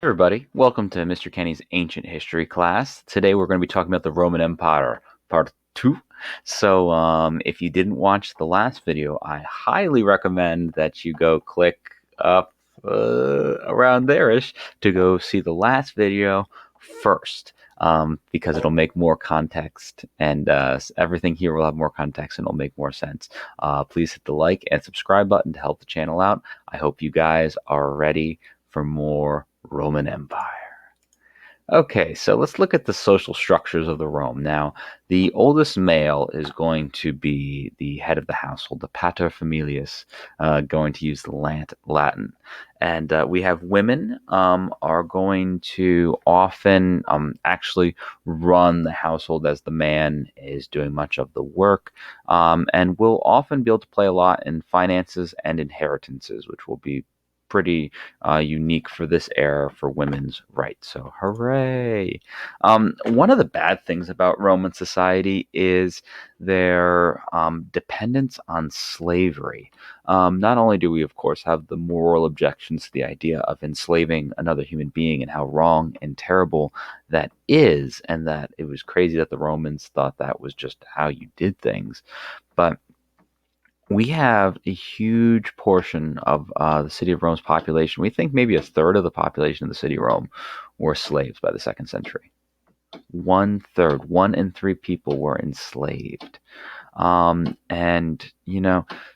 Everybody, welcome to Mr. Kenny's Ancient History class. Today we're going to be talking about the Roman Empire, part two. If you didn't watch the last video, I highly recommend that you go click up around there-ish to go see the last video first, because it'll make more context and everything here will have more context and it'll make more sense. Please hit the like and subscribe button to help the channel out. I hope you guys are ready for more Roman Empire. Okay, so let's look at the social structures of the Rome. Now, the oldest male is going to be the head of the household, the pater familias, going to use the Latin. And we have women are going to often actually run the household as the man is doing much of the work, and will often be able to play a lot in finances and inheritances, which will be pretty unique for this era for women's rights. So, hooray! One of the bad things about Roman society is their dependence on slavery. Not only do we, of course, have the moral objections to the idea of enslaving another human being and how wrong and terrible that is, and that it was crazy that the Romans thought that was just how you did things, but we have a huge portion of the city of Rome's population. We think maybe a third of the population of the city of Rome were slaves by the second century. One third, 1 in 3 people were enslaved. And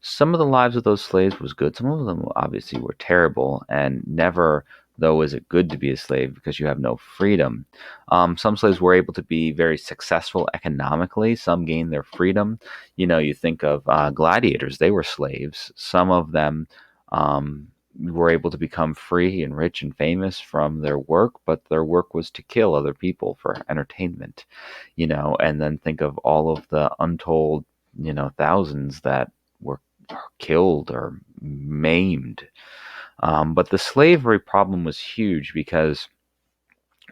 some of the lives of those slaves was good. Some of them obviously were terrible, and never, though, is it good to be a slave because you have no freedom. Some slaves were able to be very successful economically. Some gained their freedom. You think of gladiators; they were slaves. Some of them were able to become free and rich and famous from their work, but their work was to kill other people for entertainment. And then think of all of the untold thousands that were killed or maimed. But the slavery problem was huge because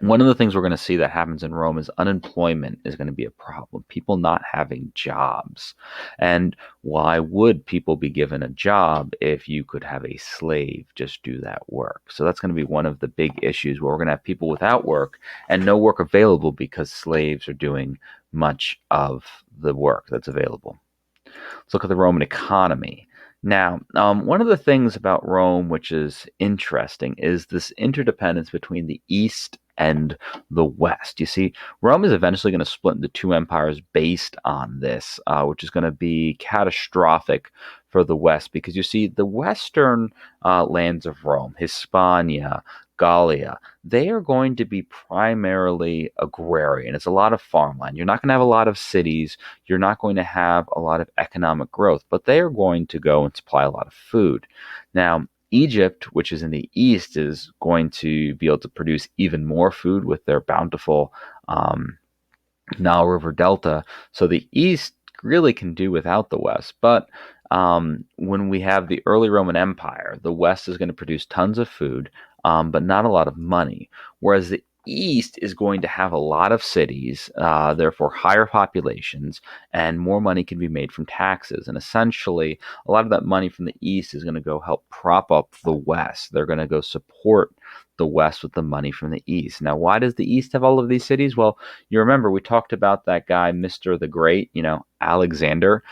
one of the things we're going to see that happens in Rome is unemployment is going to be a problem. People not having jobs. And why would people be given a job if you could have a slave just do that work? So that's going to be one of the big issues where we're going to have people without work and no work available because slaves are doing much of the work that's available. Let's look at the Roman economy. Now, one of the things about Rome, which is interesting, is this interdependence between the East and the West. You see, Rome is eventually going to split into two empires based on this, which is going to be catastrophic for the West because you see, the western lands of Rome, Hispania, Gallia, they are going to be primarily agrarian. It's a lot of farmland. You're not going to have a lot of cities. You're not going to have a lot of economic growth, but they are going to go and supply a lot of food. Now, Egypt, which is in the east, is going to be able to produce even more food with their bountiful Nile River Delta. So the east really can do without the west. But when we have the early Roman Empire, the west is going to produce tons of food, but not a lot of money. Whereas the east is going to have a lot of cities, therefore higher populations, and more money can be made from taxes. And essentially, a lot of that money from the east is going to go help prop up the west. They're going to go support the west with the money from the east. Now, why does the east have all of these cities? Well, you remember we talked about that guy, Mr. the Great, Alexander.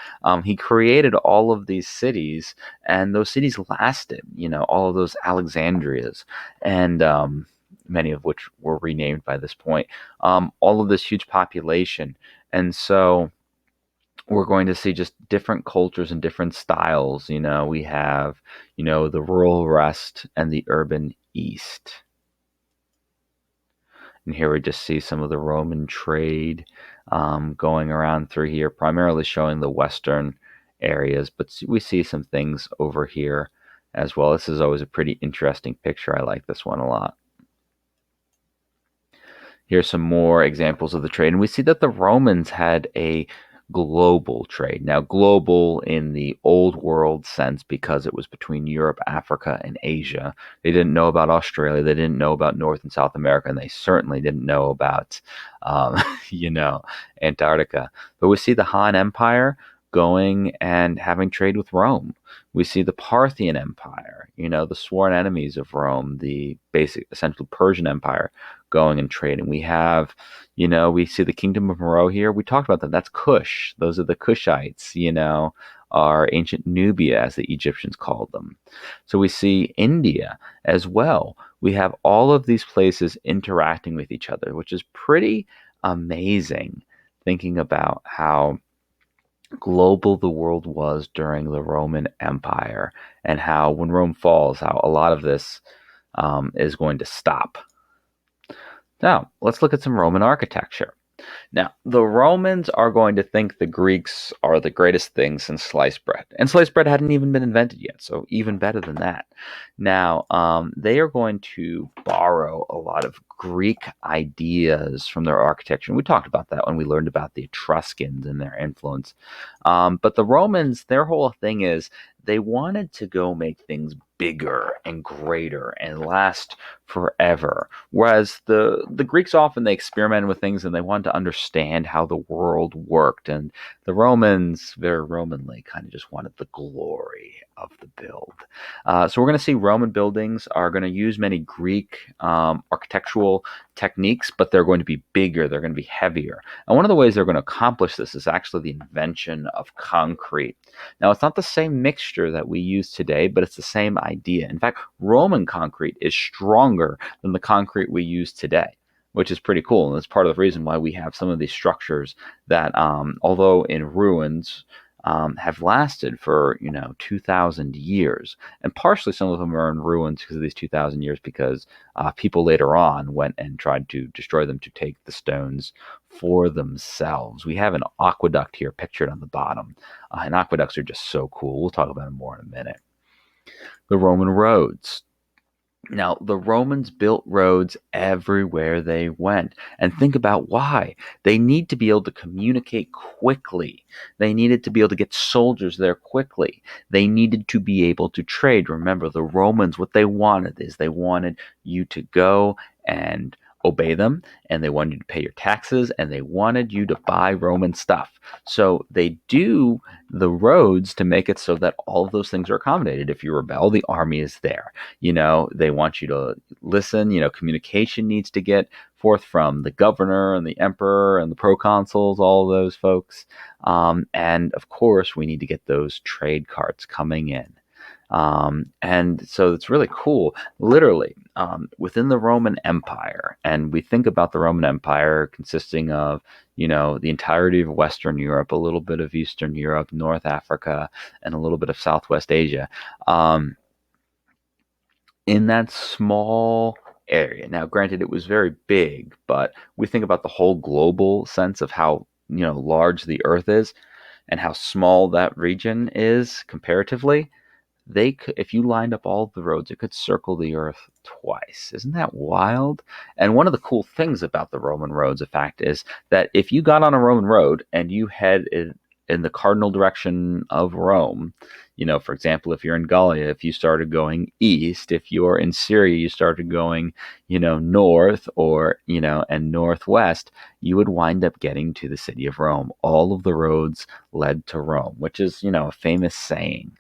He created all of these cities, and those cities lasted, all of those Alexandrias, and many of which were renamed by this point, all of this huge population. And so we're going to see just different cultures and different styles. We have, the rural west and the urban east. And here we just see some of the Roman trade going around through here, primarily showing the western areas, but we see some things over here as well. This is always a pretty interesting picture. I like this one a lot. Here's some more examples of the trade, and we see that the Romans had a global trade. Now, global in the old world sense because it was between Europe, Africa, and Asia. They didn't know about Australia. They didn't know about North and South America, and they certainly didn't know about, Antarctica. But we see the Han Empire going and having trade with Rome. We see the Parthian Empire, the sworn enemies of Rome, the basic, essential Persian Empire, going and trading. We see the Kingdom of Meroe here. We talked about that. That's Kush. Those are the Kushites, our ancient Nubia, as the Egyptians called them. So we see India as well. We have all of these places interacting with each other, which is pretty amazing, thinking about how global the world was during the Roman Empire, and how when Rome falls, how a lot of this is going to stop. Now, let's look at some Roman architecture. Now, the Romans are going to think the Greeks are the greatest thing since sliced bread. And sliced bread hadn't even been invented yet, so even better than that. Now, they are going to borrow a lot of Greek ideas from their architecture. And we talked about that when we learned about the Etruscans and their influence. But the Romans, their whole thing is they wanted to go make things bigger and greater and last forever. Whereas the Greeks often they experimented with things and they wanted to understand how the world worked. And the Romans, very Romanly, kind of just wanted the glory of the build. So we're going to see Roman buildings are going to use many Greek architectural techniques, but they're going to be bigger, they're going to be heavier. And one of the ways they're going to accomplish this is actually the invention of concrete. Now, it's not the same mixture that we use today, but it's the same idea. In fact, Roman concrete is stronger than the concrete we use today, which is pretty cool. And that's part of the reason why we have some of these structures that, although in ruins, have lasted for 2,000 years, and partially some of them are in ruins because of these 2,000 years, because people later on went and tried to destroy them to take the stones for themselves. We have an aqueduct here pictured on the bottom, and aqueducts are just so cool. We'll talk about them more in a minute. The Roman roads. Now, the Romans built roads everywhere they went. And think about why. They need to be able to communicate quickly. They needed to be able to get soldiers there quickly. They needed to be able to trade. Remember, the Romans, what they wanted is they wanted you to go and obey them, and they wanted you to pay your taxes, and they wanted you to buy Roman stuff. So they do the roads to make it so that all of those things are accommodated. If you rebel, the army is there. They want you to listen. Communication needs to get forth from the governor and the emperor and the proconsuls, all of those folks. And of course, we need to get those trade carts coming in. And so it's really cool, literally, within the Roman Empire. And we think about the Roman Empire consisting of, the entirety of Western Europe, a little bit of Eastern Europe, North Africa, and a little bit of Southwest Asia. In that small area. Now, granted, it was very big, but we think about the whole global sense of how, large the Earth is and how small that region is comparatively. They could, if you lined up all the roads, it could circle the Earth twice. Isn't that wild? And one of the cool things about the Roman roads, in fact, is that if you got on a Roman road and you headed in the cardinal direction of Rome, for example, if you're in Gallia, if you started going east, if you're in Syria, you started going, north or, and northwest, you would wind up getting to the city of Rome. All of the roads led to Rome, which is, a famous saying.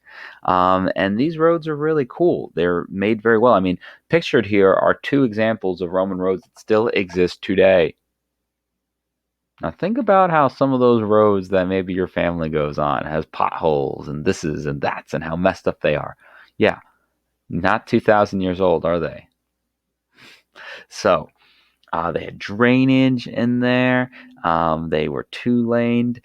And these roads are really cool. They're made very well. I mean, pictured here are two examples of Roman roads that still exist today. Now think about how some of those roads that maybe your family goes on has potholes and thises and that's and how messed up they are. Yeah, not 2,000 years old, are they? So they had drainage in there. They were two-laned.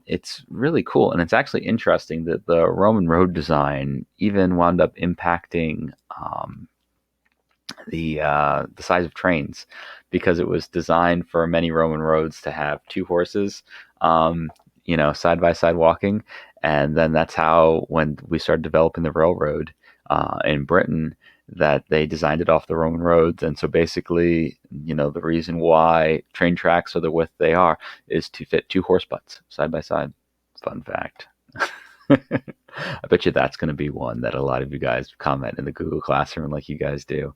It's really cool, and it's actually interesting that the Roman road design even wound up impacting the size of trains, because it was designed for many Roman roads to have two horses, side by side walking, and then that's how when we started developing the railroad in Britain, that they designed it off the Roman roads. And so basically, the reason why train tracks are the width they are is to fit two horse butts side by side. Fun fact. I bet you that's going to be one that a lot of you guys comment in the Google Classroom like you guys do.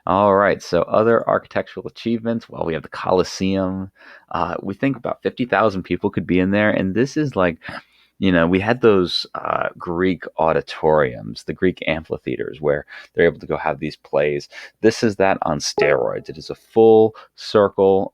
All right. So other architectural achievements. Well, we have the Colosseum. We think about 50,000 people could be in there, and this is like, we had those Greek auditoriums, the Greek amphitheaters, where they're able to go have these plays. This is that on steroids. It is a full circle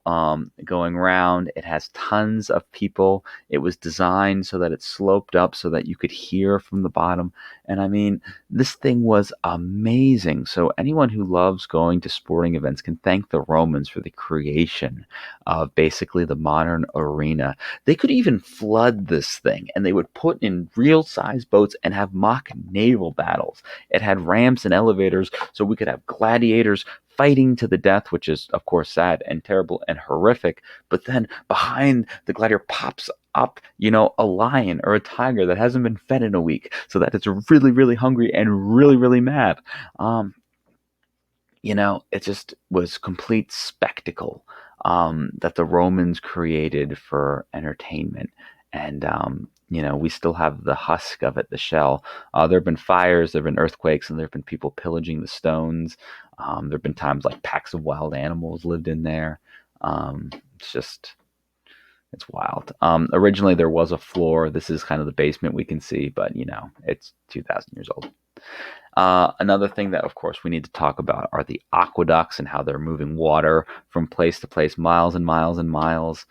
going round. It has tons of people. It was designed so that it sloped up so that you could hear from the bottom. And I mean, this thing was amazing. So anyone who loves going to sporting events can thank the Romans for the creation of basically the modern arena. They could even flood this thing and they would put in real size boats and have mock naval battles. It had ramps and elevators so we could have gladiators fighting to the death, which is, of course, sad and terrible and horrific. But then behind the gladiator pops up, a lion or a tiger that hasn't been fed in a week, so that it's really, really hungry and really, really mad. Um, it just was complete spectacle that the Romans created for entertainment. And, we still have the husk of it, the shell. There have been fires, there have been earthquakes, and there have been people pillaging the stones. There have been times like packs of wild animals lived in there. It's just, it's wild. Originally, there was a floor. This is kind of the basement we can see, but, it's 2,000 years old. Another thing that, of course, we need to talk about are the aqueducts and how they're moving water from place to place, miles and miles and miles.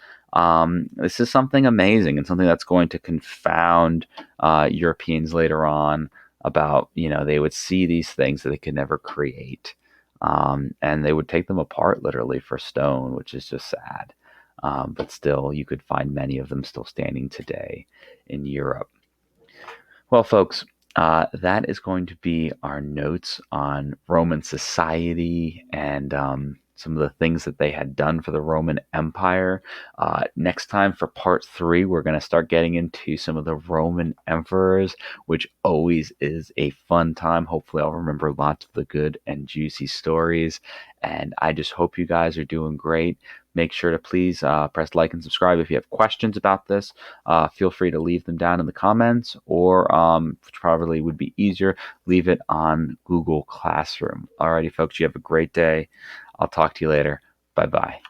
This is something amazing and something that's going to confound Europeans later on about, they would see these things that they could never create. And they would take them apart literally for stone, which is just sad. But still, you could find many of them still standing today in Europe. Well, folks, that is going to be our notes on Roman society and some of the things that they had done for the Roman Empire. Next time for part 3, we're going to start getting into some of the Roman emperors, which always is a fun time. Hopefully, I'll remember lots of the good and juicy stories. And I just hope you guys are doing great. Make sure to please press like and subscribe. If you have questions about this, feel free to leave them down in the comments, or which probably would be easier, leave it on Google Classroom. Alrighty, folks, you have a great day. I'll talk to you later. Bye bye.